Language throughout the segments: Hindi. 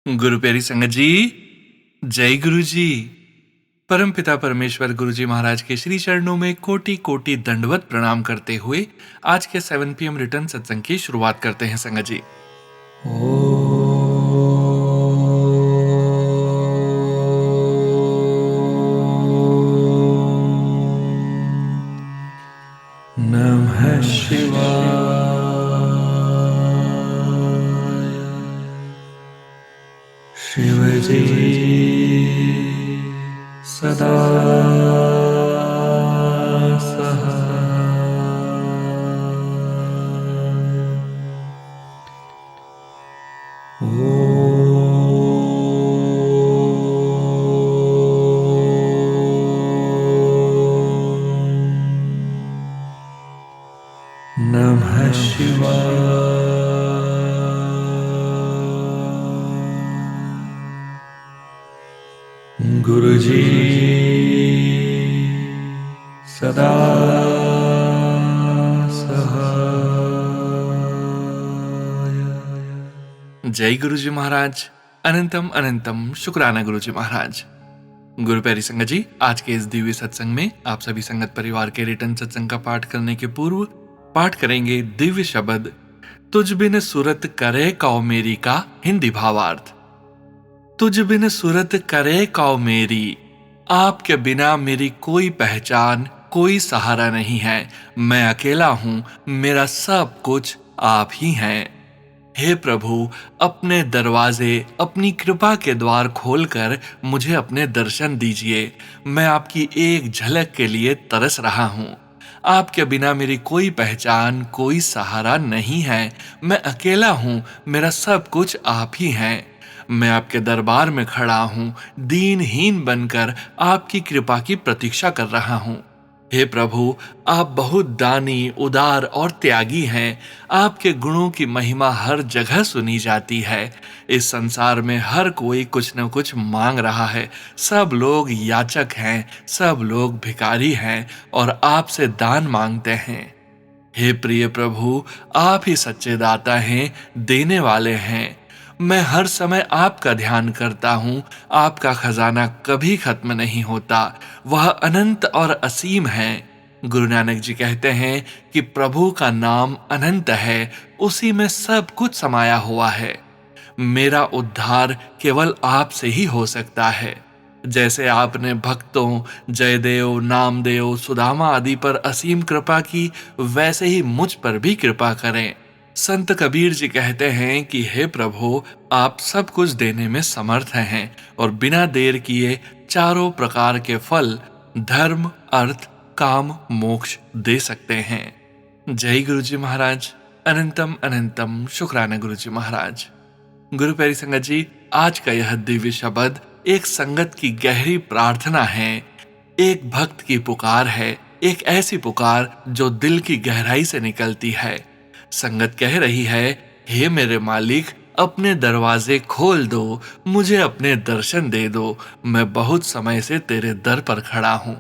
गुरु प्यारी संगत जी, जय गुरु जी। परमपिता परमेश्वर गुरु जी महाराज के श्री चरणों में कोटि कोटि दंडवत प्रणाम करते हुए आज के 7 PM रिटर्न सत्संग की शुरुआत करते हैं संगत जी। नमः शिवाय। शिव जी सदा नमः शिवाय। गुरु जी सदा सहाय। जय गुरु जी महाराज। अनंतम अनंतम शुक्राना गुरु जी महाराज। गुरु प्यारी संगत जी, आज के इस दिव्य सत्संग में आप सभी संगत परिवार के रिटर्न सत्संग का पाठ करने के पूर्व पाठ करेंगे दिव्य शब्द तुझ बिन सुरत करे कौ मेरी का हिंदी भावार्थ। तुझ बिन सुरत करे कौ मेरी, आपके बिना मेरी कोई पहचान कोई सहारा नहीं है। मैं अकेला हूँ, मेरा सब कुछ आप ही हैं। हे प्रभु, अपने दरवाजे अपनी कृपा के द्वार खोलकर मुझे अपने दर्शन दीजिए। मैं आपकी एक झलक के लिए तरस रहा हूँ। आपके बिना मेरी कोई पहचान कोई सहारा नहीं है। मैं अकेला हूँ, मेरा सब कुछ आप ही हैं। मैं आपके दरबार में खड़ा हूँ, दीनहीन बनकर आपकी कृपा की प्रतीक्षा कर रहा हूँ। हे प्रभु, आप बहुत दानी उदार और त्यागी हैं। आपके गुणों की महिमा हर जगह सुनी जाती है। इस संसार में हर कोई कुछ न कुछ मांग रहा है। सब लोग याचक हैं, सब लोग भिखारी हैं और आपसे दान मांगते हैं। हे प्रिय प्रभु, आप ही सच्चे दाता हैं, देने वाले हैं। मैं हर समय आपका ध्यान करता हूँ। आपका खजाना कभी खत्म नहीं होता, वह अनंत और असीम है। गुरु नानक जी कहते हैं कि प्रभु का नाम अनंत है, उसी में सब कुछ समाया हुआ है। मेरा उद्धार केवल आपसे ही हो सकता है। जैसे आपने भक्तों जयदेव नामदेव सुदामा आदि पर असीम कृपा की, वैसे ही मुझ पर भी कृपा करें। संत कबीर जी कहते हैं कि हे प्रभु, आप सब कुछ देने में समर्थ हैं और बिना देर किए चारों प्रकार के फल धर्म अर्थ काम मोक्ष दे सकते हैं। जय गुरु जी महाराज। अनंतम अनंतम शुक्राना गुरु जी महाराज। गुरु प्यारी संगत जी, आज का यह दिव्य शब्द एक संगत की गहरी प्रार्थना है, एक भक्त की पुकार है, एक ऐसी पुकार जो दिल की गहराई से निकलती है। संगत कह रही है, हे मेरे मालिक, अपने दरवाजे खोल दो, मुझे अपने दर्शन दे दो। मैं बहुत समय से तेरे दर पर खड़ा हूँ।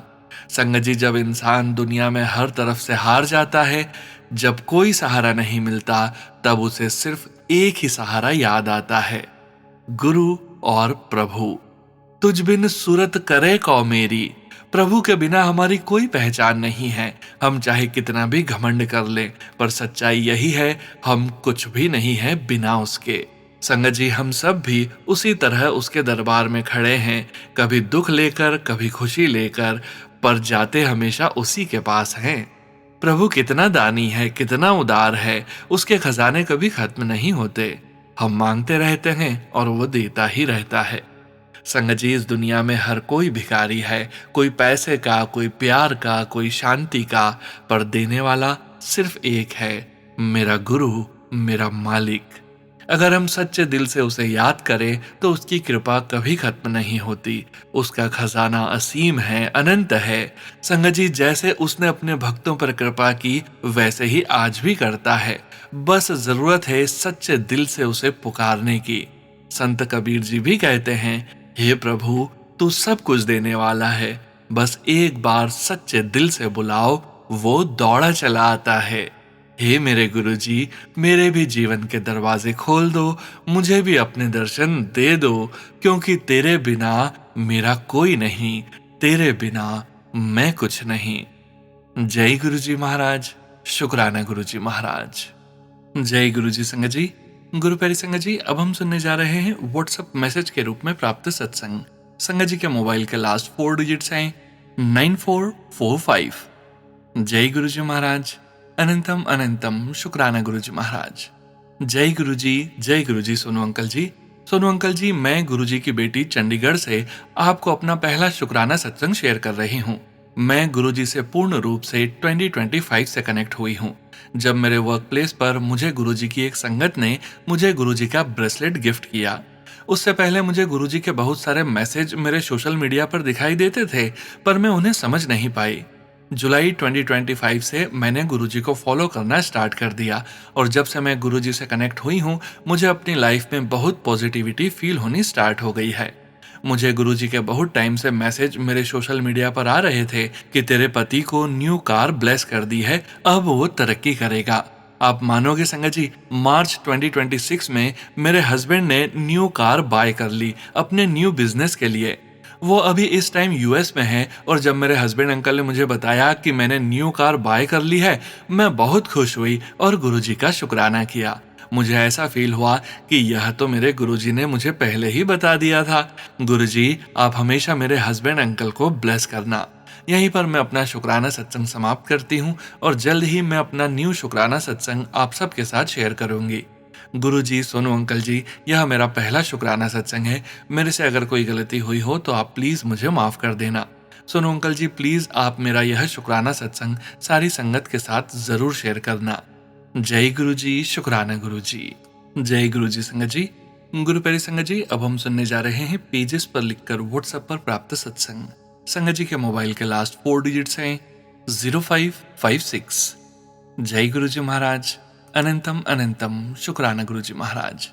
संगत जी, जब इंसान दुनिया में हर तरफ से हार जाता है, जब कोई सहारा नहीं मिलता, तब उसे सिर्फ एक ही सहारा याद आता है, गुरु और प्रभु। तुझ बिन सूरत करे कौ मेरी। प्रभु के बिना हमारी कोई पहचान नहीं है। हम चाहे कितना भी घमंड कर लें, पर सच्चाई यही है, हम कुछ भी नहीं है बिना उसके। संगत जी, हम सब भी उसी तरह उसके दरबार में खड़े हैं, कभी दुख लेकर कभी खुशी लेकर, पर जाते हमेशा उसी के पास हैं। प्रभु कितना दानी है, कितना उदार है, उसके खजाने कभी खत्म नहीं होते। हम मांगते रहते हैं और वो देता ही रहता है। संगत जी, इस दुनिया में हर कोई भिखारी है, कोई पैसे का, कोई प्यार का, कोई शांति का, पर देने वाला सिर्फ एक है, मेरा गुरु, मेरा मालिक। अगर हम सच्चे दिल से उसे याद करें तो उसकी कृपा कभी खत्म नहीं होती। उसका खजाना असीम है, अनंत है। संगत जी, जैसे उसने अपने भक्तों पर कृपा की, वैसे ही आज भी करता है। बस जरूरत है सच्चे दिल से उसे पुकारने की। संत कबीर जी भी कहते हैं, हे प्रभु, तू सब कुछ देने वाला है, बस एक बार सच्चे दिल से बुलाओ, वो दौड़ा चला आता है। हे मेरे गुरुजी, मेरे भी जीवन के दरवाजे खोल दो, मुझे भी अपने दर्शन दे दो, क्योंकि तेरे बिना मेरा कोई नहीं, तेरे बिना मैं कुछ नहीं। जय गुरुजी महाराज। शुक्राना गुरुजी महाराज। जय गुरुजी संगत जी। गुरु प्यारी संगत जी, अब हम सुनने जा रहे हैं व्हाट्सएप मैसेज के रूप में प्राप्त सत्संग। संगत जी के मोबाइल के लास्ट 4 डिजिट्स हैं 9445। जय गुरुजी महाराज। अनंतम अनंतम शुक्राना गुरुजी महाराज। जय गुरुजी, जय गुरुजी। सोनू अंकल जी, सोनू अंकल जी, मैं गुरुजी की बेटी चंडीगढ़ से आपको अपना पहला शुक्राना सत्संग शेयर कर रही हूँ। मैं गुरुजी से पूर्ण रूप से 2025 से कनेक्ट हुई हूँ, जब मेरे वर्क प्लेस पर मुझे गुरुजी की एक संगत ने मुझे गुरुजी का ब्रेसलेट गिफ्ट किया। उससे पहले मुझे गुरुजी के बहुत सारे मैसेज मेरे सोशल मीडिया पर दिखाई देते थे, पर मैं उन्हें समझ नहीं पाई। जुलाई 2025 से मैंने गुरुजी को फॉलो करना स्टार्ट कर दिया, और जब से मैं गुरुजी से कनेक्ट हुई हूँ, मुझे अपनी लाइफ में बहुत पॉजिटिविटी फील होनी स्टार्ट हो गई है। मुझे गुरुजी के बहुत टाइम से मैसेज मेरे सोशल मीडिया पर आ रहे थे कि तेरे पति को न्यू कार ब्लेस कर दी है, अब वो तरक्की करेगा। आप मानोगे संगत जी, मार्च 2026 में मेरे हस्बैंड ने न्यू कार बाय कर ली अपने न्यू बिजनेस के लिए। वो अभी इस टाइम यूएस में है, और जब मेरे हस्बैंड अंकल ने मुझे बताया कि मैंने न्यू कार बाय कर ली है, मैं बहुत खुश हुई और गुरुजी का शुक्राना किया। मुझे ऐसा फील हुआ कि यह तो मेरे गुरुजी ने मुझे पहले ही बता दिया था। गुरुजी, आप हमेशा मेरे हस्बैंड अंकल को ब्लेस करना। यहीं पर मैं अपना शुक्राना सत्संग समाप्त करती हूँ, और जल्द ही मैं अपना न्यू शुक्राना सत्संग आप सबके साथ शेयर करूंगी। गुरुजी, सोनू अंकल जी, यह मेरा पहला शुक्राना सत्संग है। मेरे से अगर कोई गलती हुई हो तो आप प्लीज मुझे माफ कर देना। सोनू अंकल जी, प्लीज आप मेरा यह शुक्राना सत्संग सारी संगत के साथ जरूर शेयर करना। जय गुरुजी, शुक्राना गुरुजी। जय गुरुजी संगत जी। गुरु प्यारी संगत जी, अब हम सुनने जा रहे हैं पेजेस पर लिखकर व्हाट्सएप पर प्राप्त सत्संग। संगत जी के मोबाइल के लास्ट 4 डिजिट्स हैं 0556। जय गुरुजी महाराज। अनंतम अनंतम शुक्राना गुरुजी महाराज।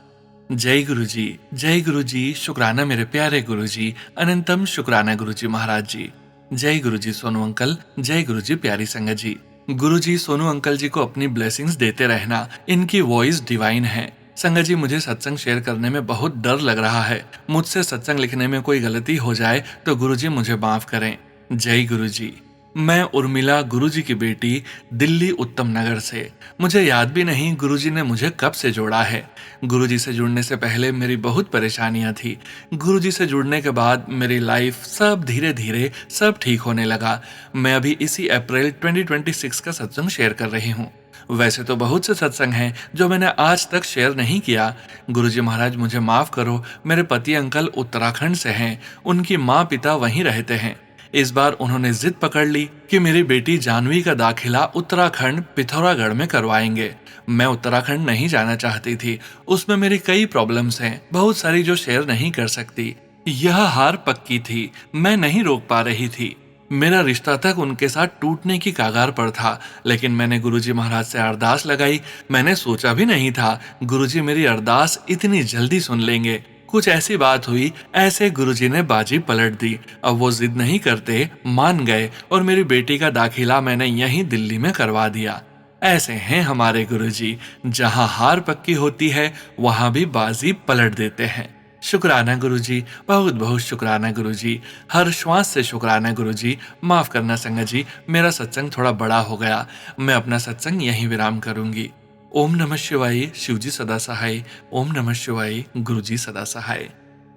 जय गुरुजी, जय गुरुजी। शुक्राना मेरे प्यारे गुरुजी। अनंतम शुक्राना गुरुजी महाराज जी। जय गुरुजी सोनू अंकल। जय गुरुजी प्यारी संगत जी। गुरुजी, सोनू अंकल जी को अपनी ब्लेसिंग्स देते रहना, इनकी वॉइस डिवाइन है। संगत जी, मुझे सत्संग शेयर करने में बहुत डर लग रहा है। मुझसे सत्संग लिखने में कोई गलती हो जाए तो गुरुजी मुझे माफ करें। जय गुरुजी। मैं उर्मिला, गुरुजी की बेटी, दिल्ली उत्तम नगर से। मुझे याद भी नहीं गुरुजी ने मुझे कब से जोड़ा है। गुरुजी से जुड़ने से पहले मेरी बहुत परेशानियां थी। गुरुजी से जुड़ने के बाद मेरी लाइफ सब धीरे धीरे सब ठीक होने लगा। मैं अभी इसी अप्रैल 2026 का सत्संग शेयर कर रही हूँ। वैसे तो बहुत से सत्संग हैं जो मैंने आज तक शेयर नहीं किया। गुरुजी महाराज, मुझे माफ करो। मेरे पति अंकल उत्तराखंड से हैं, उनकी माँ पिता वहीं रहते हैं। इस बार उन्होंने जिद पकड़ ली कि मेरी बेटी जानवी का दाखिला उत्तराखंड पिथौरागढ़ में करवाएंगे। मैं उत्तराखंड नहीं जाना चाहती थी, उसमें मेरी कई प्रॉब्लम्स हैं, बहुत सारी जो शेयर नहीं कर सकती। यह हार पक्की थी, मैं नहीं रोक पा रही थी। मेरा रिश्ता तक उनके साथ टूटने की कगार पर था, लेकिन मैंने गुरुजी महाराज से अरदास लगाई। मैंने सोचा भी नहीं था गुरुजी मेरी अरदास इतनी जल्दी सुन लेंगे। कुछ ऐसी बात हुई, ऐसे गुरुजी ने बाजी पलट दी। अब वो जिद नहीं करते, मान गए, और मेरी बेटी का दाखिला मैंने यहीं दिल्ली में करवा दिया। ऐसे हैं हमारे गुरुजी, जहां हार पक्की होती है वहां भी बाजी पलट देते हैं। शुक्राना गुरुजी, बहुत बहुत शुक्राना गुरुजी। हर श्वास से शुक्राना गुरुजी। माफ करना संगत जी, मेरा सत्संग थोड़ा बड़ा हो गया। मैं अपना सत्संग यहीं विराम करूंगी। ओम नमः शिवाय। शिवजी सदा सहाय। ओम नमः शिवाय। गुरुजी सदा सहाय।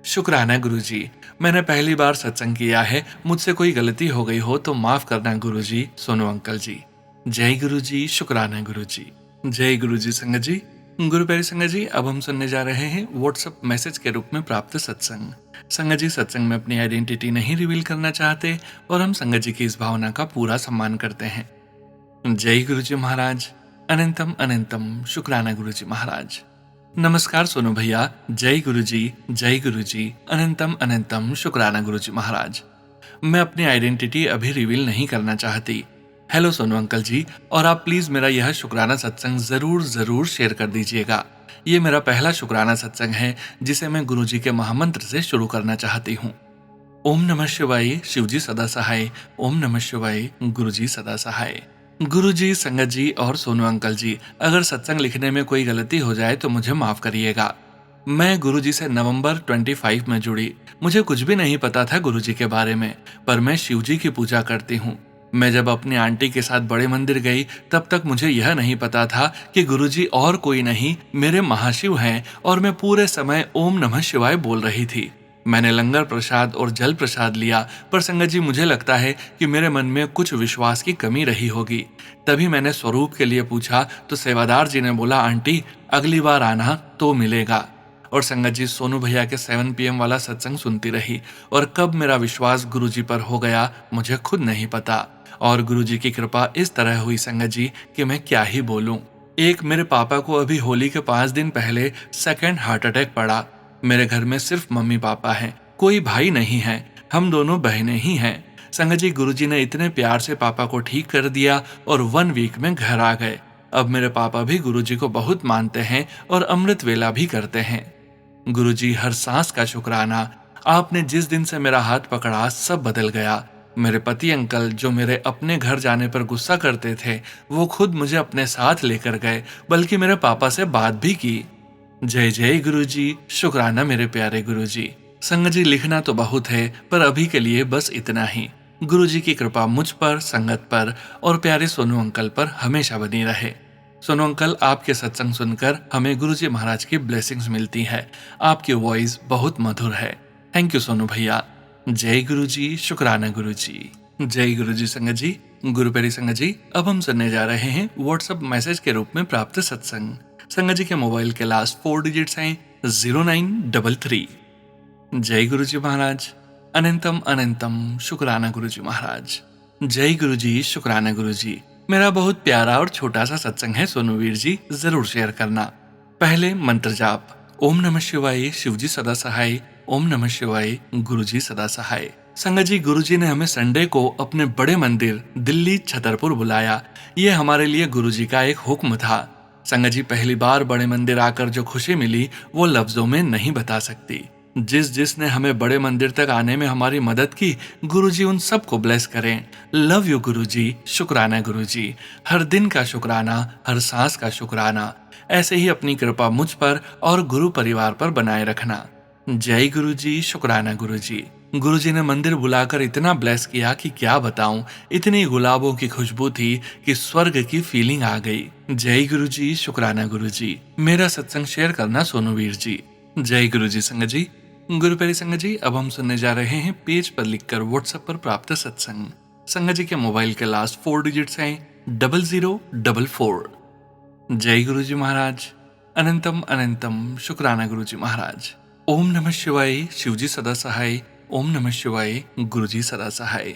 शुक्राना गुरुजी। मैंने पहली बार सत्संग किया है, मुझसे कोई गलती हो गई हो तो माफ करना गुरुजी। सोनू अंकल जी। जय गुरुजी, शुक्राना गुरुजी। जय गुरुजी संगत जी। गुरु प्यारी संगत जी, अब हम सुनने जा रहे हैं व्हाट्सएप मैसेज के रूप में प्राप्त सत्संग। संगत जी, सत्संग में अपनी आइडेंटिटी नहीं रिवील करना चाहते, और हम संगत जी की इस भावना का पूरा सम्मान करते हैं। जय गुरुजी महाराज। अनंतम अनंतम शुक्राना गुरुजी महाराज। नमस्कार सोनू भैया। जय गुरुजी, जय गुरुजी। अनंतम अनंतम शुक्राना गुरुजी महाराज। मैं अपनी आइडेंटिटी अभी रिवील नहीं करना चाहती। हेलो सोनू अंकल जी, और आप प्लीज मेरा यह शुक्राना सत्संग जरूर जरूर शेयर कर दीजिएगा। ये मेरा पहला शुक्राना सत्संग है जिसे मैं गुरुजी के महामंत्र से शुरू करना चाहती हूँ। ओम नमः शिवाय। शिवजी सदा सहाय। ओम नमः शिवाय। गुरुजी सदा सहाय। गुरुजी, संगत जी और सोनू अंकल जी, अगर सत्संग लिखने में कोई गलती हो जाए तो मुझे माफ करिएगा। मैं गुरुजी से नवंबर 25 में जुड़ी। मुझे कुछ भी नहीं पता था गुरुजी के बारे में, पर मैं शिवजी की पूजा करती हूँ। मैं जब अपनी आंटी के साथ बड़े मंदिर गई, तब तक मुझे यह नहीं पता था कि गुरुजी और कोई नहीं, मेरे महाशिव हैं और मैं पूरे समय ओम नमः शिवाय बोल रही थी। मैंने लंगर प्रसाद और जल प्रसाद लिया, पर संगत जी मुझे लगता है कि मेरे मन में कुछ विश्वास की कमी रही होगी। तभी मैंने स्वरूप के लिए पूछा तो सेवादार जी ने बोला, आंटी अगली बार आना तो मिलेगा। और संगत जी सोनू भैया के 7 PM वाला सत्संग सुनती रही, और कब मेरा विश्वास गुरुजी पर हो गया मुझे खुद नहीं पता। और गुरुजी की कृपा इस तरह हुई संगत जी कि मैं क्या ही बोलूं। एक मेरे पापा को अभी होली के 5 दिन पहले सेकेंड हार्ट अटैक पड़ा। मेरे घर में सिर्फ मम्मी पापा हैं, कोई भाई नहीं है, हम दोनों बहनें ही हैं। संगत जी गुरुजी ने इतने प्यार से पापा को ठीक कर दिया और 1 वीक में घर आ गए। अब मेरे पापा भी गुरुजी को बहुत मानते हैं और अमृत वेला भी करते हैं। गुरुजी, हर सांस का शुक्राना। आपने जिस दिन से मेरा हाथ पकड़ा सब बदल गया। मेरे पति अंकल जो मेरे अपने घर जाने पर गुस्सा करते थे, वो खुद मुझे अपने साथ लेकर गए, बल्कि मेरे पापा से बात भी की। जय जय गुरुजी, शुक्राना मेरे प्यारे गुरुजी। संगत जी लिखना तो बहुत है, पर अभी के लिए बस इतना ही। गुरुजी की कृपा मुझ पर, संगत पर और प्यारे सोनू अंकल पर हमेशा बनी रहे। सोनू अंकल, आपके सत्संग सुनकर हमें गुरुजी महाराज की ब्लेसिंग्स मिलती है। आपकी वॉइस बहुत मधुर है। थैंक यू सोनू भैया। जय गुरुजी, शुक्राना गुरुजी। जय गुरुजी। संगत जी, गुरु प्यारी संगत जी, अब हम सुनने जा रहे हैं व्हाट्सएप मैसेज के रूप में प्राप्त सत्संग। संगत जी के मोबाइल के लास्ट 4 डिजिट्स हैं 0933। जय गुरुजी महाराज। अनंतम अनंतम शुक्राना गुरुजी महाराज। जय गुरुजी, शुक्राना गुरुजी। मेरा बहुत प्यारा और छोटा सा सत्संग है सोनू वीर जी, जरूर शेयर करना। पहले मंत्र जाप। ओम नमः शिवाय, शिवजी सदा सहाय। ओम नमः शिवाय, गुरुजी सदा सहाय। संगत जी, गुरुजी ने हमें संडे को अपने बड़े मंदिर दिल्ली छतरपुर बुलाया। ये हमारे लिए गुरुजी का एक हुक्म था। संगत जी, पहली बार बड़े मंदिर आकर जो खुशी मिली वो लफ्जों में नहीं बता सकती। जिसने हमें बड़े मंदिर तक आने में हमारी मदद की, गुरुजी उन सबको ब्लेस करें। लव यू गुरुजी, शुक्राना गुरुजी। हर दिन का शुक्राना, हर सांस का शुक्राना। ऐसे ही अपनी कृपा मुझ पर और गुरु परिवार पर बनाए रखना। जय गुरुजी, शुक्राना गुरुजी। गुरुजी ने मंदिर बुलाकर इतना ब्लेस किया कि क्या बताऊं। इतनी गुलाबों की खुशबू थी कि स्वर्ग की फीलिंग आ गई। जय गुरुजी, शुक्राना गुरुजी। मेरा सत्संग शेयर करना सोनू वीर जी। जय गुरुजी। संगत जी, गुरु प्यारी संगत जी, अब हम सुनने जा रहे हैं पेज पर लिखकर व्हाट्सएप पर प्राप्त सत्संग। संगत जी के मोबाइल के लास्ट 4 डिजिट्स हैं 0044। जय गुरुजी महाराज। अनंतम अनंतम शुक्राना गुरुजी महाराज। ओम नमः शिवाय, शिवजी सदा सहाय। ओम नमः शिवाय, गुरुजी सदा सहाय।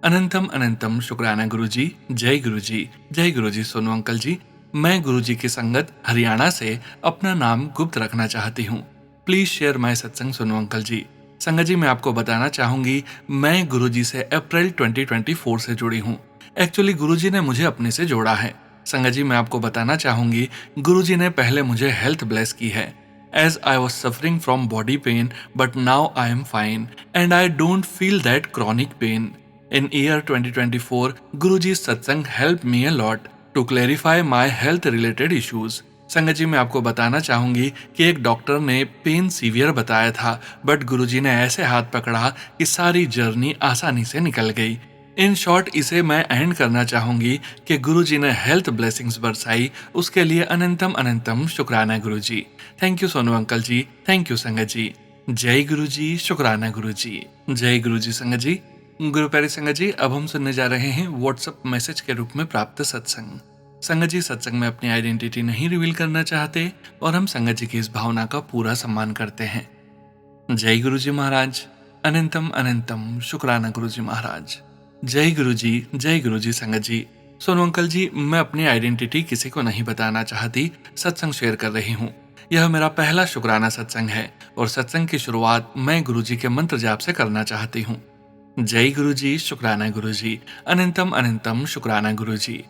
अनंतम अनंतम शुक्राना गुरुजी। जय गुरुजी। जय गुरुजी। सोनू अंकल जी, मैं गुरुजी की संगत हरियाणा से अपना नाम गुप्त रखना चाहती हूँ। प्लीज शेयर माय सत्संग सोनू अंकल जी। संगत जी, मैं आपको बताना चाहूंगी, मैं गुरुजी से अप्रैल 2024 से जुड़ी हूँ। एक्चुअली गुरुजी ने मुझे अपने से जोड़ा है। संगत जी, मैं आपको बताना चाहूंगी, गुरुजी ने पहले मुझे हेल्थ ब्लेस की है। As I was suffering from body pain, but now I am fine and I don't feel that chronic pain. In year 2024, Guruji's satsang helped me a lot to clarify my health related issues. संगत जी, मैं आपको बताना चाहूंगी कि एक डॉक्टर ने पेन सीवियर बताया था, बट गुरुजी ने ऐसे हाथ पकड़ा कि सारी जर्नी आसानी से निकल गई। इन शॉर्ट इसे मैं एंड करना चाहूंगी कि गुरुजी ने हेल्थ ब्लेसिंग्स बरसाई, उसके लिए अनंतम अनंतम शुक्राना Guruji. Thank you Sonu uncle ji, thank you sangat ji. जय गुरुजी, शुक्राना गुरुजी। जय गुरुजी। संगत जी, गुरु प्यारे संगत जी, अब हम सुनने जा रहे हैं व्हाट्सएप मैसेज के रूप में प्राप्त सत्संग। संगत जी, सत्संग में अपनी आइडेंटिटी नहीं रिवील करना चाहते और हम संगत जी की इस भावना का पूरा सम्मान करते हैं। जय गुरुजी महाराज। अनंतम अनंतम शुक्राना गुरुजी महाराज। जय गुरुजी। जय गुरुजी। संगत जी, सोनू अंकल जी, मैं अपनी आइडेंटिटी किसी को नहीं बताना चाहती, सत्संग शेयर कर रही हूँ। यह मेरा पहला शुक्राना सत्संग है और सत्संग की शुरुआत मैं गुरुजी के मंत्र जाप से करना चाहती हूँ। जय गुरुजी, शुक्राना गुरुजी। अनंतम अनंतम शुक्राना गुरुजी।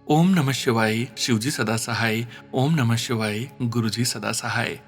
ओम नमः शिवाय, शिवजी सदा सहाय। ओम नमः शिवाय, गुरुजी सदा सहाय।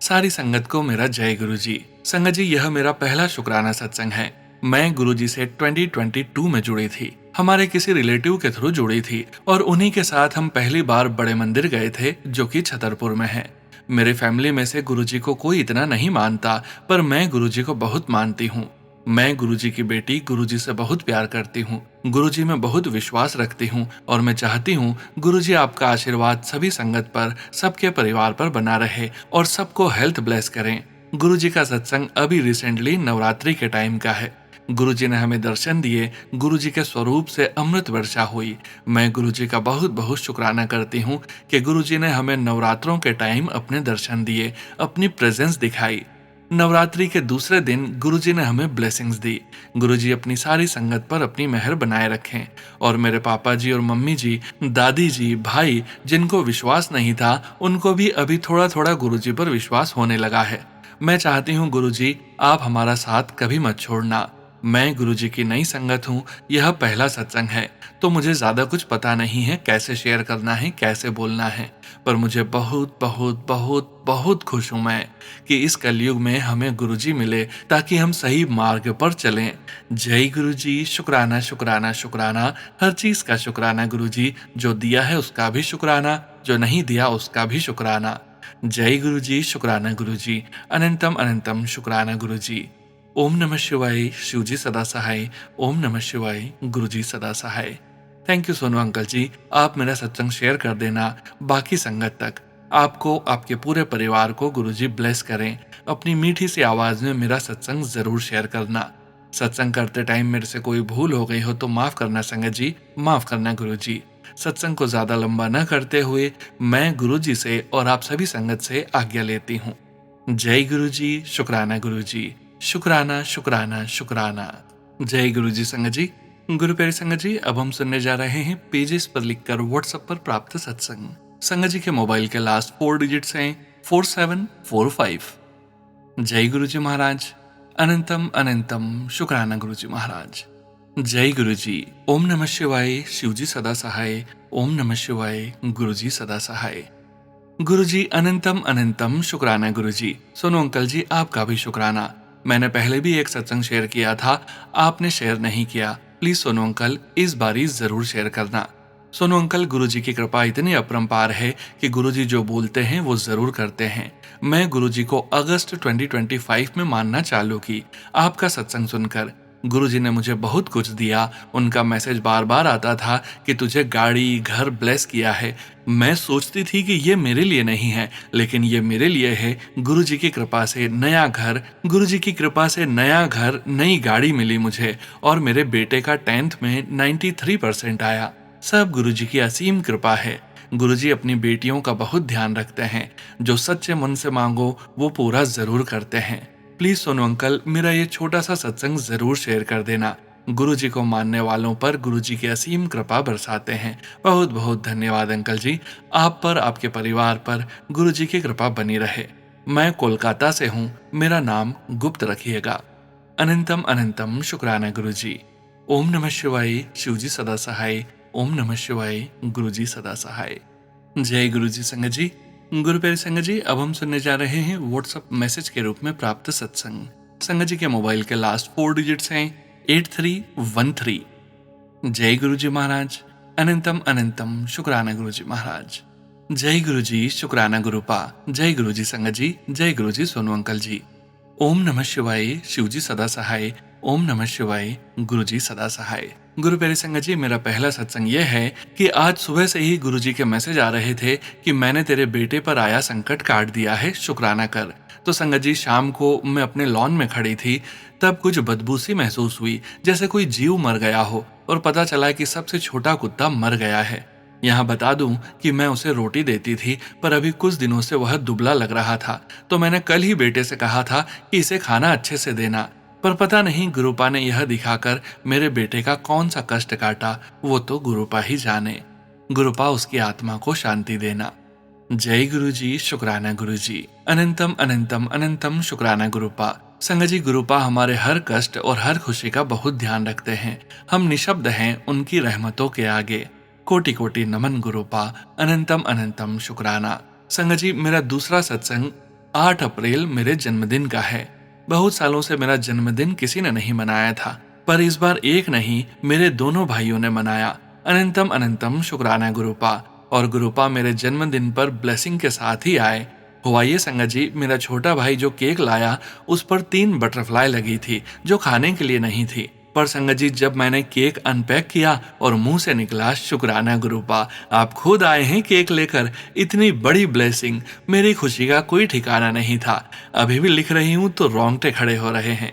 सारी संगत को मेरा जय गुरुजी। संगत जी, यह मेरा पहला शुक्राना सत्संग है। मैं गुरुजी से 2022 में जुड़ी थी। हमारे किसी रिलेटिव के थ्रू जुड़ी थी और उन्हीं के साथ हम पहली बार बड़े मंदिर गए थे जो कि छतरपुर में है। मेरे फैमिली में से गुरुजी को कोई इतना नहीं मानता, पर मैं गुरुजी को बहुत मानती हूँ। मैं गुरुजी की बेटी गुरुजी से बहुत प्यार करती हूँ, गुरुजी में बहुत विश्वास रखती हूँ और मैं चाहती हूँ गुरुजी आपका आशीर्वाद सभी संगत पर, सबके परिवार पर बना रहे और सबको हेल्थ ब्लेस करें। गुरुजी का सत्संग अभी रिसेंटली नवरात्रि के टाइम का है। गुरुजी ने हमें दर्शन दिए, गुरुजी के स्वरूप से अमृत वर्षा हुई। मैं गुरुजी का बहुत बहुत शुक्राना करती हूँ कि गुरुजी ने हमें नवरात्रों के टाइम अपने दर्शन दिए, अपनी प्रेजेंस दिखाई। नवरात्रि के दूसरे दिन गुरुजी ने हमें ब्लेसिंग्स दी। गुरुजी अपनी सारी संगत पर अपनी मेहर बनाए रखें और मेरे पापा जी और मम्मी जी, दादी जी, भाई जिनको विश्वास नहीं था उनको भी अभी थोड़ा थोड़ा गुरुजी पर विश्वास होने लगा है। मैं चाहती हूँ गुरुजी आप हमारा साथ कभी मत छोड़ना। मैं गुरुजी की नई संगत हूँ, यह पहला सत्संग है तो मुझे ज्यादा कुछ पता नहीं है कैसे शेयर करना है, कैसे बोलना है, पर मुझे बहुत बहुत बहुत बहुत खुश हूं मैं कि इस कलयुग में हमें गुरुजी मिले ताकि हम सही मार्ग पर चलें। जय गुरुजी, शुक्राना शुक्राना शुक्राना, हर चीज का शुक्राना गुरुजी, जो दिया है उसका भी शुक्राना, जो नहीं दिया उसका भी शुक्राना। जय गुरुजी, शुक्राना गुरुजी, अनंतम अनंतम शुक्राना गुरुजी। ओम नमः शिवाय, शिवजी सदा सहाय। ओम नमः शिवाय, गुरुजी सदा सहाय। थैंक यू सोनू अंकल जी, आप मेरा सत्संग शेयर कर देना बाकी संगत तक। आपको, आपके पूरे परिवार को गुरुजी ब्लेस करें। अपनी मीठी सी आवाज में मेरा सत्संग जरूर शेयर करना। सत्संग करते टाइम मेरे से कोई भूल हो गई हो तो माफ करना संगत जी, माफ करना गुरुजी। सत्संग को ज्यादा लंबा न करते हुए मैं गुरुजी से और आप सभी संगत से आज्ञा लेती हूँ। जय गुरुजी, शुक्राना गुरुजी, शुक्राना शुक्राना शुक्राना। जय गुरुजी संगत जी। गुरु प्यारे संगत जी, अब हम सुनने जा रहे हैं पेजेस पर लिखकर व्हाट्सएप पर प्राप्त सत्संग। संगत जी के मोबाइल के लास्ट 4 डिजिट्स हैं 4745। जय गुरुजी महाराज, अनंतम अनंतम शुक्राना गुरुजी महाराज। जय गुरुजी। ओम नमः शिवाय, शिवजी सदा सहाय। ओम नमः शिवाय, गुरुजी सदा सहाय। गुरुजी अनंतम अनंतम शुक्राना गुरुजी। सोनू अंकल जी आपका भी शुक्राना। मैंने पहले भी एक सत्संग शेयर किया था, आपने शेयर नहीं किया। प्लीज सोनू अंकल इस बारी जरूर शेयर करना। सोनू अंकल, गुरुजी की कृपा इतनी अपरंपार है कि गुरुजी जो बोलते हैं वो जरूर करते हैं। मैं गुरुजी को अगस्त 2025 में मानना चालू की आपका सत्संग सुनकर। गुरुजी ने मुझे बहुत कुछ दिया। उनका मैसेज बार बार आता था कि तुझे गाड़ी घर ब्लेस किया है। मैं सोचती थी कि ये मेरे लिए नहीं है, लेकिन ये मेरे लिए है। गुरुजी की कृपा से नया घर, गुरुजी की कृपा से नया घर, नई गाड़ी मिली मुझे और मेरे बेटे का 10th में 93% आया। सब गुरुजी की असीम कृपा है। गुरुजी अपनी बेटियों का बहुत ध्यान रखते हैं। जो सच्चे मन से मांगो वो पूरा जरूर करते हैं। प्लीज सोनू अंकल मेरा ये छोटा सा सत्संग जरूर शेयर कर देना। गुरुजी को मानने वालों पर गुरुजी की असीम कृपा बरसाते हैं। बहुत बहुत धन्यवाद अंकल जी, आप पर, आपके परिवार पर गुरुजी की कृपा बनी रहे। मैं कोलकाता से हूँ, मेरा नाम गुप्त रखिएगा। अनंतम अनंतम शुक्राना गुरुजी। ओम नमः शिवाय, शिवजी सदा सहाय। ओम नमः शिवाय, गुरुजी सदा सहाय। जय गुरुजी संगत जी। गुरु प्यारे संगत जी, अब हम सुनने जा रहे हैं व्हाट्सएप मैसेज के रूप में प्राप्त सत्संग। संगत जी के मोबाइल के लास्ट 4 डिजिट्स हैं 8313। जय गुरुजी महाराज, अनंतम अनंतम शुक्राना गुरुजी महाराज। जय गुरुजी, शुक्राना गुरुपा। जय गुरुजी संगत जी, जय गुरुजी सोनू अंकल जी। ओम नमः शिवाय, शिवजी सदा सहाय। ओम नमः शिवाय, गुरुजी सदा सहाय। गुरु प्यारे संगत जी, मेरा पहला सत्संग यह है कि आज सुबह से ही गुरुजी के मैसेज आ रहे थे कि मैंने तेरे बेटे पर आया संकट काट दिया है, शुक्राना कर। तो संगत जी, शाम को मैं अपने लॉन में खड़ी थी, तब कुछ बदबू सी महसूस हुई, जैसे कोई जीव मर गया हो, और पता चला कि सबसे छोटा कुत्ता मर गया है। यहाँ बता दूं कि मैं उसे रोटी देती थी, पर अभी कुछ दिनों से वह दुबला लग रहा था, तो मैंने कल ही बेटे से कहा था कि इसे खाना अच्छे से देना, पर पता नहीं गुरुपा ने यह दिखाकर मेरे बेटे का कौन सा कष्ट काटा, वो तो गुरुपा ही जाने। गुरुपा उसकी आत्मा को शांति देना। जय गुरुजी, शुक्राना गुरुजी। अनंतम अनंतम अनंतम शुक्राना गुरुपा। संगत जी, गुरुपा हमारे हर कष्ट और हर खुशी का बहुत ध्यान रखते हैं। हम निशब्द हैं उनकी रहमतों के आगे। कोटि कोटि नमन गुरुपा, अनंतम अनंतम शुक्राना। संगत जी, मेरा दूसरा सत्संग 8 अप्रैल मेरे जन्मदिन का है। बहुत सालों से मेरा जन्मदिन किसी ने नहीं मनाया था, पर इस बार एक नहीं, मेरे दोनों भाइयों ने मनाया। अनंतम अनंतम शुक्राना गुरुपा। और गुरुपा मेरे जन्मदिन पर ब्लेसिंग के साथ ही आए। हुआ ये संगत जी, मेरा छोटा भाई जो केक लाया उस पर 3 बटरफ्लाई लगी थी जो खाने के लिए नहीं थी। पर संगत जी, जब मैंने केक अनपैक किया और मुंह से निकला शुक्राना गुरुपा, आप खुद आए हैं केक लेकर, इतनी बड़ी ब्लेसिंग, मेरी खुशी का कोई ठिकाना नहीं था। अभी भी लिख रही हूँ तो रोंगटे खड़े हो रहे हैं।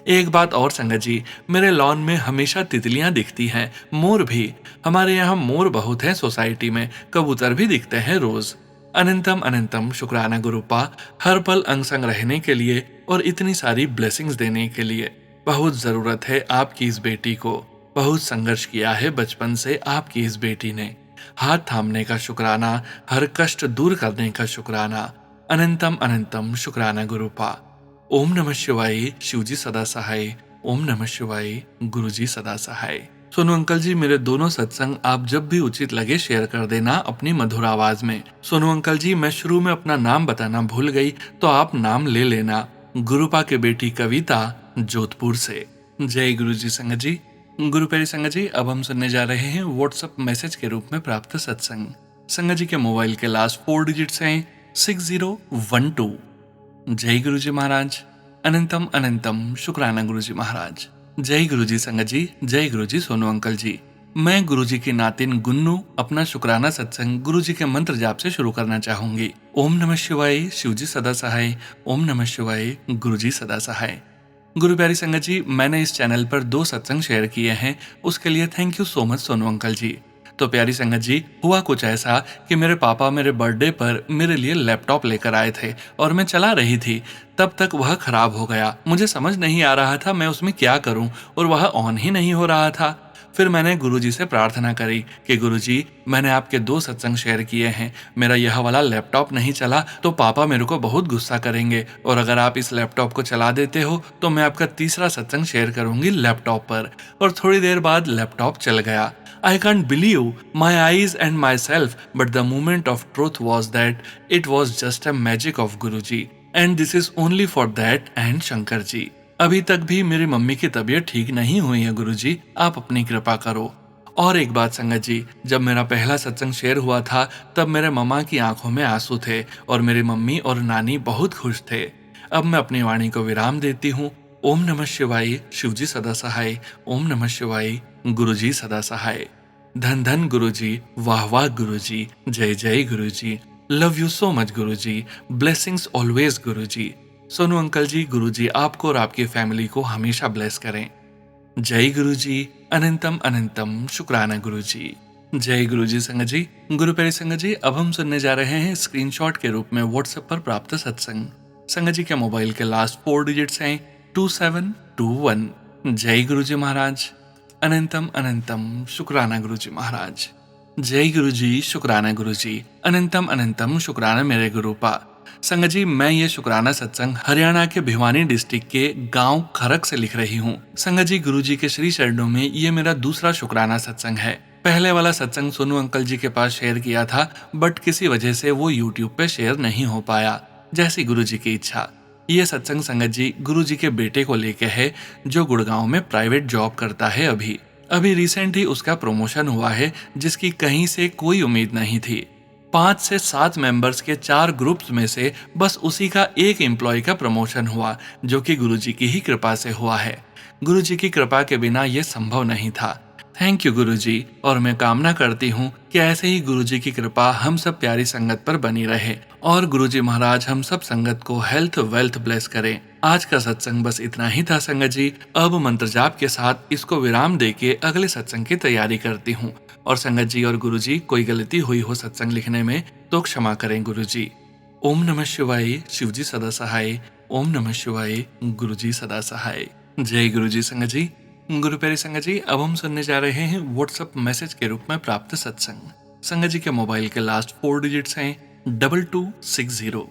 एक बात और संगत जी, मेरे लॉन में हमेशा तितलियां दिखती हैं, मोर भी। हमारे यहाँ मोर बहुत है सोसाइटी में, कबूतर भी दिखते हैं रोज। अनंतम अनंतम शुक्राना गुरुपा, हर पल अंग संग रहने के लिए और इतनी सारी ब्लेसिंग्स देने के लिए। बहुत जरूरत है आपकी इस बेटी को। बहुत संघर्ष किया है बचपन से आपकी इस बेटी ने। हाथ थामने का शुक्राना, हर कष्ट दूर करने का शुक्राना। अनंतम अनंतम शुक्राना गुरुपा। ओम नमः शिवाय, शिवजी सदा सहाय। ओम नमः शिवाय, गुरुजी सदा सहाय। सोनू अंकल जी, मेरे दोनों सत्संग आप जब भी उचित लगे शेयर कर देना अपनी मधुर आवाज में। सोनू अंकल जी, मैं शुरू में अपना नाम बताना भूल गई तो आप नाम ले लेना। गुरुपा के बेटी कविता, जोधपुर से। जय गुरु जी संगत जी। गुरु प्यारी संगत जी, अब हम सुनने जा रहे हैं व्हाट्सएप मैसेज के रूप में प्राप्त सत्संग। संगत जी के मोबाइल के लास्ट 4 डिजिट्स हैं 6012। जय गुरु जी महाराज। अनंतम अनंतम शुक्राना गुरु जी महाराज। जय गुरु जी संगत जी। जय गुरु जी सोनू अंकल जी। मैं गुरु जी की नातिन गुन्नू अपना शुक्राना सत्संग गुरु जी के मंत्र जाप से शुरू करना चाहूंगी। ओम नमः शिवाय, शिवजी सदा सहाय। ओम नमः शिवाय, गुरु जी सदा सहाय। गुरु प्यारी संगत जी, मैंने इस चैनल पर 2 सत्संग शेयर किए हैं, उसके लिए thank you so much Sonu uncle ji. तो प्यारी संगत जी, हुआ कुछ ऐसा कि मेरे पापा मेरे बर्थडे पर मेरे लिए लैपटॉप लेकर आए थे और मैं चला रही थी। तब तक वह खराब हो गया। मुझे समझ नहीं आ रहा था मैं उसमें क्या करूं और वह ऑन ही नहीं हो रहा था। फिर मैंने गुरुजी से प्रार्थना करी कि गुरुजी, मैंने आपके 2 सत्संग शेयर किए हैं, मेरा यह वाला लैपटॉप नहीं चला तो पापा मेरे को बहुत गुस्सा करेंगे, और अगर आप इस लैपटॉप को चला देते हो तो मैं आपका 3रा सत्संग शेयर करूंगी लैपटॉप पर। और थोड़ी देर बाद लैपटॉप चल गया। I can't believe my eyes and myself, but the moment of truth was that it was just a magic of Guruji, and this is only for that and Shankar जी। अभी तक भी मेरी मम्मी की तबीयत ठीक नहीं हुई है गुरुजी, आप अपनी कृपा करो। और एक बात संगत जी, जब मेरा पहला सत्संग शेयर हुआ था तब मेरे मम्मा की आंखों में आंसू थे और मेरी मम्मी और नानी बहुत खुश थे। अब मैं अपनी वाणी को विराम देती हूँ। ओम नमः शिवाय, शिवजी सदा सहाय। ओम नमः शिवाय, गुरुजी सदा सहाय। धन धन गुरुजी, वाह वाह गुरुजी, जय जय Guruji, love you so much Guruji, blessings always Guruji. Sonu uncle ji, Guruji आपको और आपकी फैमिली को हमेशा ब्लेस करें। जय गुरुजी। अनंतम अनंतम शुक्राना गुरुजी। जय गुरुजी संगत जी। गुरु प्यारी संगत जी, अब हम सुनने जा रहे हैं स्क्रीनशॉट के रूप में व्हाट्सएप पर प्राप्त सत्संग। संगत जी के मोबाइल के लास्ट 4 डिजिट्स हैं 2721। जय गुरुजी महाराज। अनंतम अनंतम शुक्राना गुरुजी महाराज। जय गुरुजी, शुक्राना गुरुजी। अनंतम अनंतम शुक्राना मेरे गुरुपा। संगत जी, मैं ये शुक्राना सत्संग हरियाणा के भिवानी डिस्ट्रिक्ट के गांव खरक से लिख रही हूँ। संगत जी, गुरुजी के श्री चरणों में ये मेरा दूसरा शुक्राना सत्संग है। पहले वाला सत्संग सोनू अंकल जी के पास शेयर किया था, बट किसी वजह से वो यूट्यूब पे शेयर नहीं हो पाया, जैसी गुरुजी की इच्छा। ये सत्संग संगत जी गुरुजी के बेटे को लेके है, जो गुड़गांव में प्राइवेट जॉब करता है। अभी रिसेंट ही उसका प्रमोशन हुआ है, जिसकी कहीं से कोई उम्मीद नहीं थी। 5 से 7 मेंबर्स के 4 ग्रुप्स में से बस उसी का एक एम्प्लॉय का प्रमोशन हुआ, जो कि गुरुजी की ही कृपा से हुआ है। गुरुजी की कृपा के बिना यह संभव नहीं था। थैंक यू गुरुजी, और मैं कामना करती हूँ कि ऐसे ही गुरुजी की कृपा हम सब प्यारी संगत पर बनी रहे और गुरुजी महाराज हम सब संगत को हेल्थ वेल्थ ब्लेस करें। आज का सत्संग बस इतना ही था संगत जी। अब मंत्र जाप के साथ इसको विराम देके अगले सत्संग की तैयारी करती हूँ। और संगत जी और गुरुजी, कोई गलती हुई हो सत्संग लिखने में तो क्षमा करें गुरुजी। ओम नमः शिवाय, शिवजी सदा सहाय। ओम नमः शिवाय, गुरुजी सदा सहाय। जय गुरुजी संगत जी। गुरु प्यारी संगत जी, अब हम सुनने जा रहे हैं व्हाट्सएप मैसेज के रूप में प्राप्त सत्संग। संगत जी के मोबाइल के लास्ट 4 डिजिट्स हैं 2260।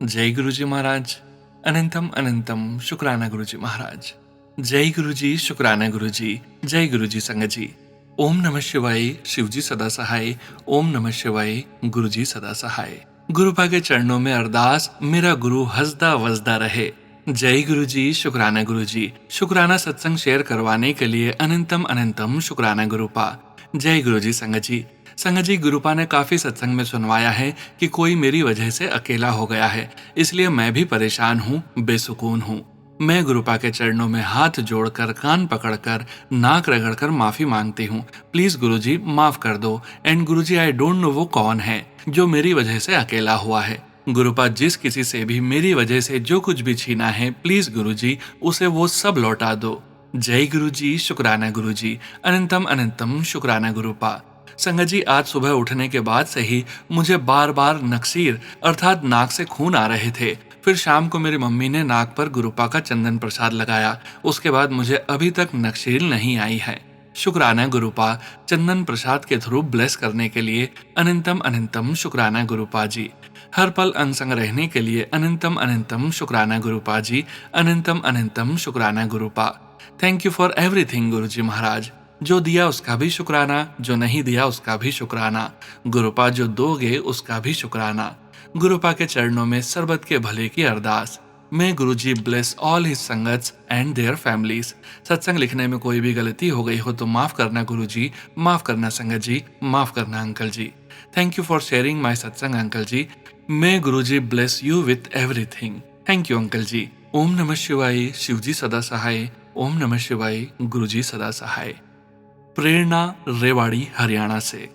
जय गुरुजी महाराज। अनंतम अनंतम शुक्राना गुरुजी महाराज। जय गुरुजी, शुक्राना गुरुजी। जय गुरुजी संगत जी। ओम नमः शिवाय, शिवजी सदा सहाय। ओम नमः शिवाय, गुरुजी सदा सहाय। गुरुपा के चरणों में अरदास, मेरा गुरु हंसदा वसदा रहे। जय गुरु जी, शुक्राना गुरु जी। शुक्राना सत्संग शेयर करवाने के लिए अनंतम अनंतम शुक्राना गुरुपा। जय गुरु जी संगत जी। संगत जी, गुरुपा ने काफी सत्संग में सुनवाया है कि कोई मेरी वजह से अकेला हो गया है, इसलिए मैं भी परेशान हूँ, बेसुकून हूँ। मैं गुरुपा के चरणों में हाथ जोड़कर, कान पकड़कर, नाक रगड़कर माफी मांगती हूँ। प्लीज गुरुजी माफ कर दो। And Guruji, I don't know वो कौन है जो मेरी वजह से अकेला हुआ है। गुरुपा, जिस किसी से भी मेरी वजह से जो कुछ भी छीना है, प्लीज गुरुजी उसे वो सब लौटा दो। जय गुरुजी, शुक्राना गुरुजी। अनंतम अनंतम शुक्राना गुरुपा। संगत जी, आज सुबह उठने के बाद से ही मुझे बार बार नक्सीर अर्थात नाक से खून आ रहे थे। फिर शाम को मेरी मम्मी ने नाक पर गुरुपा का चंदन प्रसाद लगाया। उसके बाद मुझे अभी तक नक्सीर नहीं आई है। शुक्राना गुरुपा, चंदन प्रसाद के थ्रू ब्लेस करने के लिए अनंतम अनंतम शुक्राना गुरुपा जी। हर पल अंग संग रहने के लिए अनंतम अनंतम शुक्राना गुरुपा जी। अनंतम अनंतम शुक्राना गुरुपा। थैंक यू फॉर एवरीथिंग गुरुजी महाराज। जो दिया उसका भी शुक्राना, जो नहीं दिया उसका भी शुक्राना। गुरुपा, जो दोगे उसका भी शुक्राना। गुरुपा के चरणों में सरबत के भले की अरदास। मैं Guruji bless all his sangats and their families. सत्संग लिखने में कोई भी गलती हो गई हो तो माफ करना गुरुजी, माफ करना संगत जी, माफ करना uncle ji. Thank you for sharing my satsang uncle ji. May Guruji bless you with everything. Thank you uncle ji. ओम नमः शिवाय। शिवजी सदा सहाय। ओम नमः शिवाय। गुरुजी सदा सहाय। प्रेरणा, रेवाड़ी, हरियाणा से।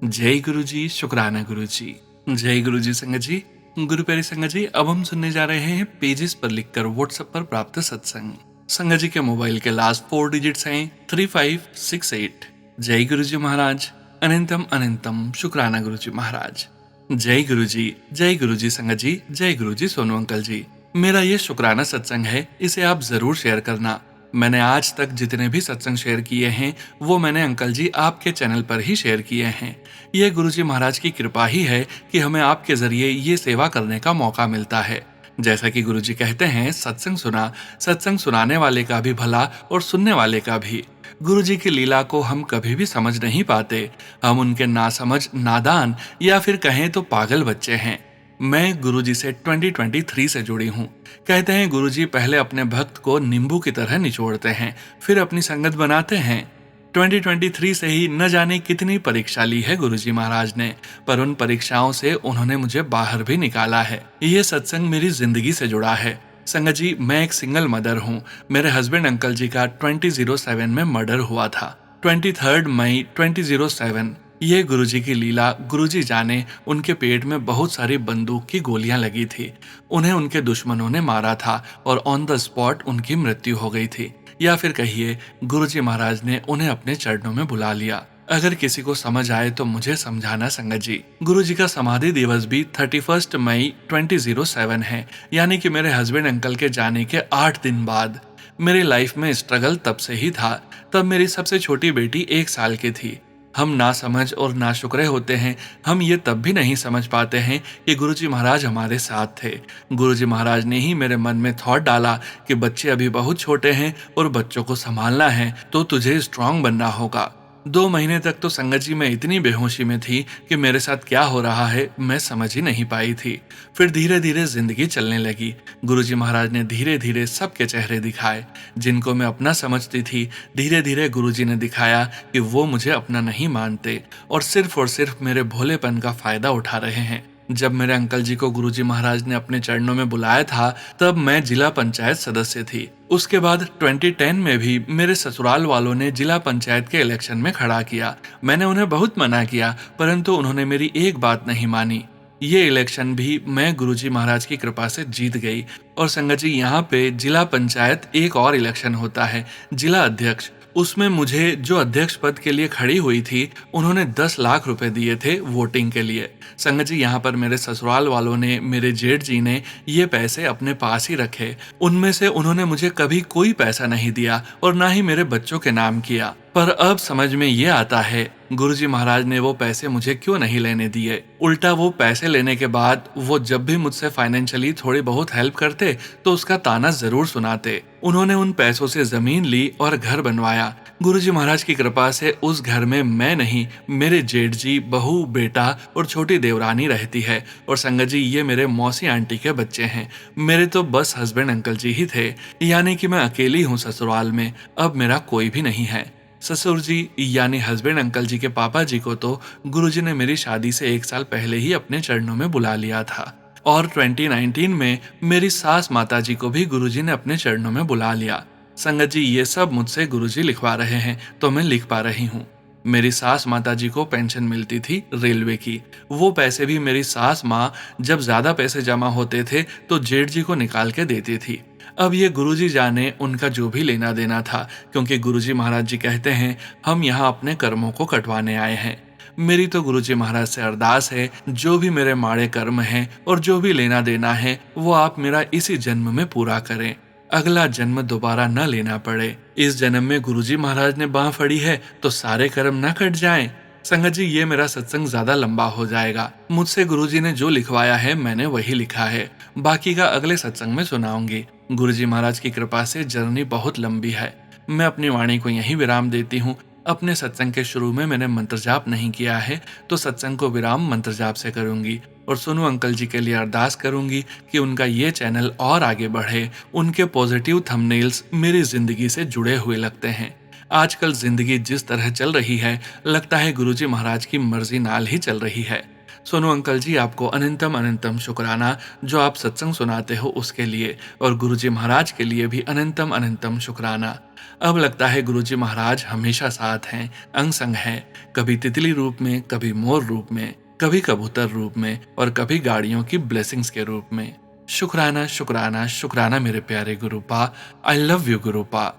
जय गुरुजी, शुक्राना गुरुजी। जय गुरुजी संगत जी। गुरु प्यारी संगत जी, अब हम सुनने जा रहे हैं पेजेस पर लिखकर व्हाट्सएप पर प्राप्त सत्संग। संगत जी के मोबाइल के लास्ट 4 डिजिट्स हैं 3568। जय गुरुजी महाराज। अनंतम अनंतम शुक्राना गुरुजी महाराज। जय गुरुजी। जय गुरुजी संगत जी। जय गुरुजी सोनू अंकल जी। मेरा ये शुक्राना सत्संग है, इसे आप जरूर शेयर करना। मैंने आज तक जितने भी सत्संग शेयर किए हैं वो मैंने अंकल जी आपके चैनल पर ही शेयर किए हैं। ये गुरुजी महाराज की कृपा ही है कि हमें आपके जरिए ये सेवा करने का मौका मिलता है। जैसा कि गुरुजी कहते हैं, सत्संग सुना, सत्संग सुनाने वाले का भी भला और सुनने वाले का भी। गुरुजी की लीला को हम कभी भी समझ नहीं पाते। हम उनके नासमझ, नादान या फिर कहें तो पागल बच्चे हैं। मैं गुरुजी से 2023 से जुड़ी हूँ। कहते हैं गुरुजी पहले अपने भक्त को नींबू की तरह निचोड़ते हैं, फिर अपनी संगत बनाते हैं। 2023 से ही न जाने कितनी परीक्षा ली है गुरुजी महाराज ने, पर उन परीक्षाओं से उन्होंने मुझे बाहर भी निकाला है। ये सत्संग मेरी जिंदगी से जुड़ा है। संगत जी, मैं एक सिंगल मदर हूँ। मेरे हस्बैंड अंकल जी का 2007 में मर्डर हुआ था। 23 मई 2007। ये गुरुजी की लीला, गुरुजी जाने। उनके पेट में बहुत सारी बंदूक की गोलियां लगी थी। उन्हें उनके दुश्मनों ने मारा था और ऑन द स्पॉट उनकी मृत्यु हो गई थी। या फिर कहिए गुरुजी महाराज ने उन्हें अपने चरणों में बुला लिया। अगर किसी को समझ आए तो मुझे समझाना संगत जी। गुरुजी का समाधि दिवस भी 31 मई 2007 है, यानी कि मेरे हस्बैंड अंकल के जाने के 8 दिन बाद। मेरी लाइफ में स्ट्रगल तब से ही था। तब मेरी सबसे छोटी बेटी 1 साल की थी। हम ना समझ और ना शुक्रे होते हैं। हम ये तब भी नहीं समझ पाते हैं कि गुरुजी महाराज हमारे साथ थे। गुरुजी महाराज ने ही मेरे मन में थॉट डाला कि बच्चे अभी बहुत छोटे हैं और बच्चों को संभालना है, तो तुझे स्ट्रांग बनना होगा। 2 महीने तक तो संगत जी मैं इतनी बेहोशी में थी कि मेरे साथ क्या हो रहा है मैं समझ ही नहीं पाई थी। फिर धीरे धीरे जिंदगी चलने लगी। गुरुजी महाराज ने धीरे धीरे सबके चेहरे दिखाए जिनको मैं अपना समझती थी। धीरे धीरे गुरुजी ने दिखाया कि वो मुझे अपना नहीं मानते और सिर्फ मेरे भोलेपन का फायदा उठा रहे हैं। जब मेरे अंकल जी को गुरुजी महाराज ने अपने चरणों में बुलाया था तब मैं जिला पंचायत सदस्य थी। उसके बाद 2010 में भी मेरे ससुराल वालों ने जिला पंचायत के इलेक्शन में खड़ा किया। मैंने उन्हें बहुत मना किया, परंतु उन्होंने मेरी एक बात नहीं मानी। ये इलेक्शन भी मैं गुरुजी महाराज की कृपा से जीत गई। और संगत जी, यहाँ पे जिला पंचायत एक और इलेक्शन होता है, जिला अध्यक्ष। उसमें मुझे जो अध्यक्ष पद के लिए खड़ी हुई थी उन्होंने 10 लाख रुपए दिए थे वोटिंग के लिए। संगत जी, यहाँ पर मेरे ससुराल वालों ने, मेरे जेठ जी ने ये पैसे अपने पास ही रखे। उनमें से उन्होंने मुझे कभी कोई पैसा नहीं दिया और ना ही मेरे बच्चों के नाम किया। पर अब समझ में ये आता है गुरुजी महाराज ने वो पैसे मुझे क्यों नहीं लेने दिए। उल्टा वो पैसे लेने के बाद वो जब भी मुझसे फाइनेंशियली थोड़ी बहुत हेल्प करते तो उसका ताना जरूर सुनाते। उन्होंने उन पैसों से जमीन ली और घर बनवाया। गुरुजी महाराज की कृपा से उस घर में मैं नहीं, मेरे जेठ जी, बहू, बेटा और छोटी देवरानी रहती है। और संगत जी, ये मेरे मौसी आंटी के बच्चे हैं। मेरे तो बस हस्बैंड अंकल जी ही थे, यानी कि मैं अकेली हूँ ससुराल में। अब मेरा कोई भी नहीं है। ससुर जी यानी हस्बैंड अंकल जी के पापा जी को तो गुरुजी ने मेरी शादी से 1 साल पहले ही अपने चरणों में बुला लिया था। और 2019 में मेरी सास माता जी को भी गुरुजी ने अपने चरणों में बुला लिया। संगत जी, ये सब मुझसे गुरुजी लिखवा रहे हैं तो मैं लिख पा रही हूँ। मेरी सास माता जी को पेंशन मिलती थी रेलवे की। वो पैसे भी मेरी सास माँ जब ज्यादा पैसे जमा होते थे तो जेठ जी को निकाल के देती थी। अब ये गुरुजी जाने उनका जो भी लेना देना था, क्योंकि गुरुजी महाराज जी कहते हैं हम यहाँ अपने कर्मों को कटवाने आए हैं। मेरी तो गुरुजी महाराज से अरदास है, जो भी मेरे माड़े कर्म हैं और जो भी लेना देना है वो आप मेरा इसी जन्म में पूरा करें, अगला जन्म दोबारा न लेना पड़े। इस जन्म में गुरुजी महाराज ने बाह फड़ी है तो सारे कर्म न कट जाएं। संगत जी, ये मेरा सत्संग ज्यादा लंबा हो जाएगा। मुझसे गुरुजी ने जो लिखवाया है मैंने वही लिखा है, बाकी का अगले सत्संग में सुनाऊंगी। गुरुजी महाराज की कृपा से जर्नी बहुत लंबी है। मैं अपनी वाणी को यहीं विराम देती हूँ। अपने सत्संग के शुरू में मैंने मंत्र जाप नहीं किया है, तो सत्संग को विराम मंत्र जाप से करूंगी। और सोनू अंकल जी के लिए अरदास करूंगी कि उनका ये चैनल और आगे बढ़े। उनके पॉजिटिव थंबनेल्स मेरी जिंदगी से जुड़े हुए लगते हैं। आजकल जिंदगी जिस तरह चल रही है, लगता है गुरुजी महाराज की मर्जी नाल ही चल रही है। सोनू अंकल जी, आपको अनंतम अनंतम शुक्राना जो आप सत्संग सुनाते हो उसके लिए, और गुरुजी महाराज के लिए भी अनंतम अनंतम शुक्राना। अब लगता है गुरुजी महाराज हमेशा साथ हैं, अंग संग हैं, कभी तितली रूप में, कभी मोर रूप में, कभी कबूतर रूप में और कभी गाड़ियों की ब्लेसिंग्स के रूप में। शुक्राना शुक्राना शुक्राना मेरे प्यारे गुरुपा। I love you गुरुपा।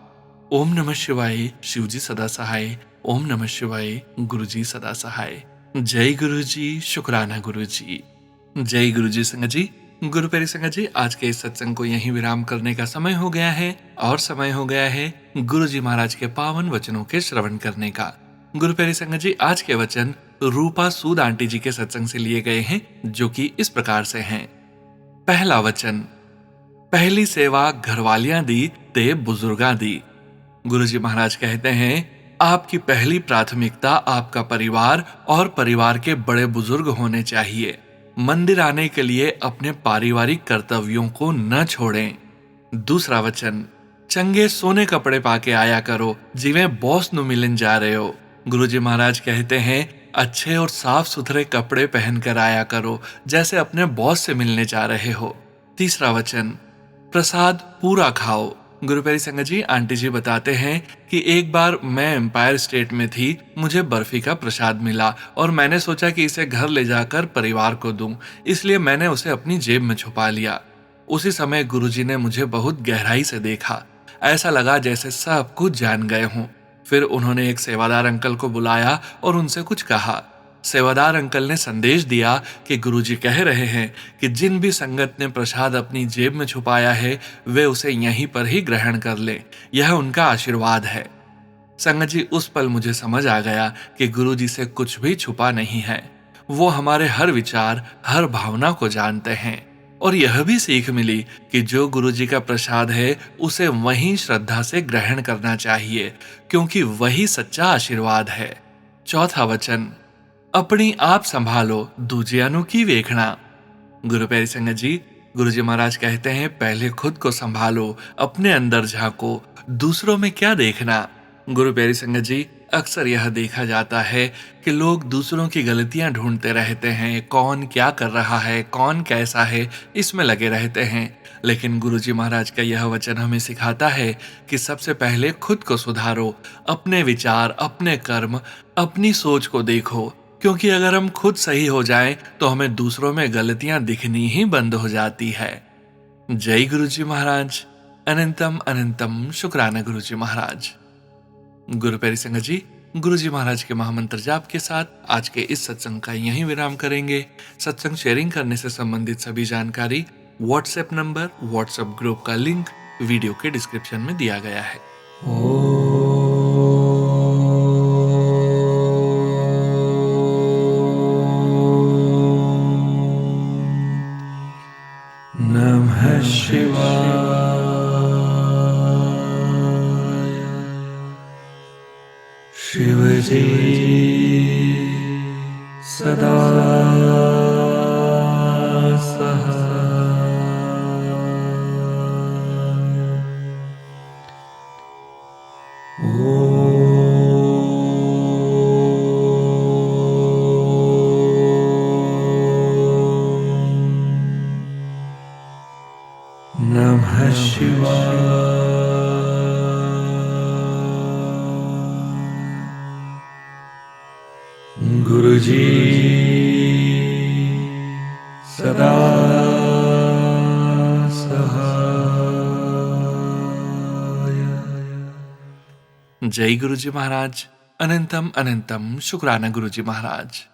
ओम नमः शिवाय। शिवजी सदा सहाय। ओम नमः शिवाय। गुरुजी सदा सहाय। जय गुरुजी। शुक्राना गुरुजी। जय गुरुजी। संगत जी, गुरु प्यारी संगत जी, आज के इस सत्संग को यहीं विराम करने का समय हो गया है और समय हो गया है गुरुजी महाराज के पावन वचनों के श्रवण करने का। गुरु प्यारी संगत जी, आज के वचन रूपा सूद आंटी जी के सत्संग से लिए गए हैं, जो कि इस प्रकार से हैं। पहला वचन, पहली सेवा घरवालियां दी ते बुजुर्गा दी। गुरुजी महाराज कहते हैं, आपकी पहली प्राथमिकता आपका परिवार और परिवार के बड़े बुजुर्ग होने चाहिए। मंदिर आने के लिए अपने पारिवारिक कर्तव्यों को न छोड़ें। दूसरा वचन, चंगे सोने कपड़े पाके आया करो, जिवें बॉस नु मिलन जा रहे हो। गुरुजी महाराज कहते हैं, अच्छे और साफ सुथरे कपड़े पहनकर आया करो, जैसे अपने बॉस से मिलने जा रहे हो। तीसरा वचन, प्रसाद पूरा खाओ। गुरु प्यारी संगत जी, आंटी जी बताते हैं कि एक बार मैं एम्पायर स्टेट में थी, मुझे बर्फी का प्रसाद मिला और मैंने सोचा कि इसे घर ले जाकर परिवार को दूं, इसलिए मैंने उसे अपनी जेब में छुपा लिया। उसी समय गुरुजी ने मुझे बहुत गहराई से देखा, ऐसा लगा जैसे सब कुछ जान गए हों। फिर उन्होंने एक सेवादार अंकल को बुलाया और उनसे कुछ कहा। सेवादार अंकल ने संदेश दिया कि गुरुजी कह रहे हैं कि जिन भी संगत ने प्रसाद अपनी जेब में छुपाया है वे उसे यहीं पर ही ग्रहण कर ले, यह उनका आशीर्वाद है। संगत जी, उस पल मुझे समझ आ गया कि गुरुजी से कुछ भी छुपा नहीं है। वो हमारे हर विचार, हर भावना को जानते हैं। और यह भी सीख मिली कि जो गुरुजी का प्रसाद है उसे वहीं श्रद्धा से ग्रहण करना चाहिए, क्योंकि वही सच्चा आशीर्वाद है। चौथा वचन, अपनी आप संभालो, दूजियां नु की वेखना। गुरु प्यारी संगत जी, गुरुजी महाराज कहते हैं, पहले खुद को संभालो, अपने अंदर झांको, दूसरों में क्या देखना। गुरु प्यारी संगत जी, अक्सर यह देखा जाता है कि लोग दूसरों की गलतियां ढूंढते रहते हैं, कौन क्या कर रहा है, कौन कैसा है, इसमें लगे रहते हैं। लेकिन गुरुजी महाराज का यह वचन हमें सिखाता है कि सबसे पहले खुद को सुधारो, अपने विचार, अपने कर्म, अपनी सोच को देखो, क्योंकि अगर हम खुद सही हो जाएं तो हमें दूसरों में गलतियां दिखनी ही बंद हो जाती है। जय गुरुजी महाराज। अनंतम अनंतम शुक्राना गुरुजी महाराज। गुरु प्यारी संगत जी, गुरुजी महाराज के महामंत्र जाप के साथ आज के इस सत्संग का यहीं विराम करेंगे। सत्संग शेयरिंग करने से संबंधित सभी जानकारी, व्हाट्सएप नंबर, व्हाट्सएप ग्रुप का लिंक वीडियो के डिस्क्रिप्शन में दिया गया है। नमः शिवाय। शिवजी सदा नमः शिवाय। गुरुजी सदा सहाय। जय गुरुजी महाराज। अनंतम अनंतम शुक्राना गुरुजी महाराज।